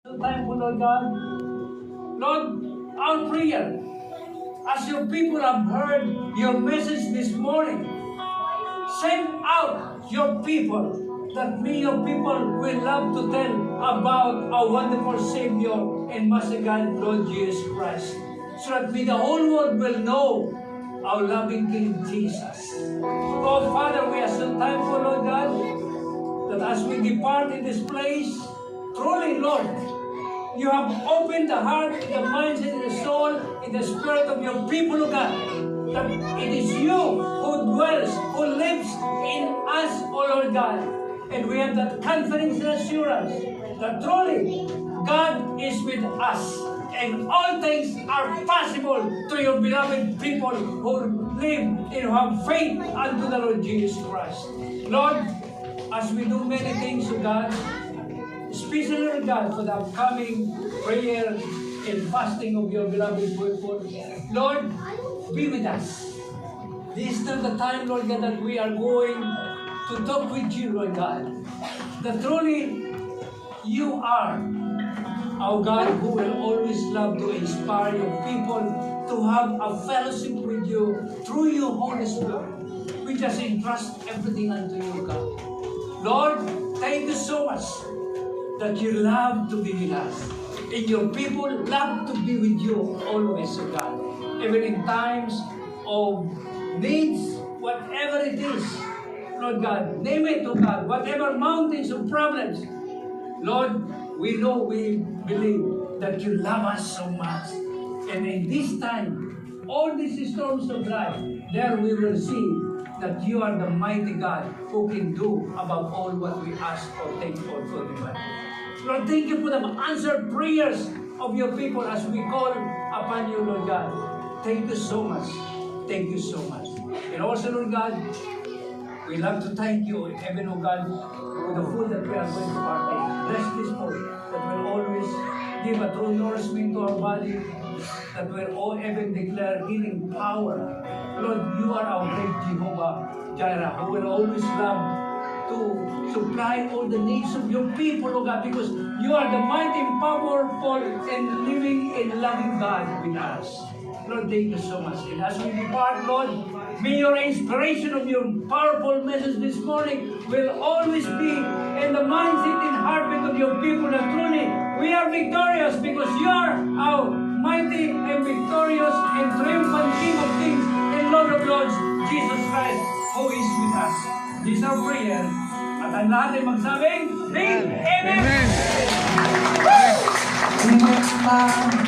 So thankful, Lord God. Lord, our prayer, as your people have heard your message this morning, send out your people, that me, your people, will love to tell about our wonderful Savior and Master God, Lord Jesus Christ, so that we, the whole world, will know our loving King Jesus. Oh, Father, we are so thankful, Lord God, that as we depart in this place, truly, Lord, you have opened the heart, the minds, and the soul, and the spirit of your people, O God. That it is you who dwells, who lives in us, O Lord God. And we have that confidence and assurance that truly God is with us. And all things are possible to your beloved people who live and who have faith unto the Lord Jesus Christ. Lord, as we do many things, O God, especially, Lord God, for the upcoming prayer and fasting of your beloved people. Lord, be with us. This is not the time, Lord God, that we are going to talk with you, Lord God. That truly you are our God who will always love to inspire your people to have a fellowship with you through your Holy Spirit. We just entrust everything unto you, God. Lord, thank you so much that you love to be with us. And your people love to be with you always, O God. Even in times of needs, whatever it is, Lord God, name it, O God, whatever mountains or problems, Lord, we know, we believe that you love us so much. And in this time, all these storms of life, there we will see that you are the mighty God who can do above all what we ask or think or for the Lord, thank you for the answered prayers of your people as we call upon you, Lord God. Thank you so much. Thank you so much. And also, Lord God, we love to thank you, even, oh God, for the food that we are going to partake. Bless this food that will always give a true nourishment to our body, that will all even declare healing power. Lord, you are our great Jehovah Jireh, who will always love to supply all the needs of your people, oh God, because you are the mighty, powerful, and living and loving God with us. Lord, thank you so much. And as we depart, Lord, may your inspiration of your powerful message this morning will always be in the mindset and heartbeat of your people, that truly we are victorious because you are our mighty and victorious and triumphant King of Kings and Lord of Lords, Jesus Christ, who is with us. This is our prayer. At ang lahat ay magsabing, Amen! Amen! Amen!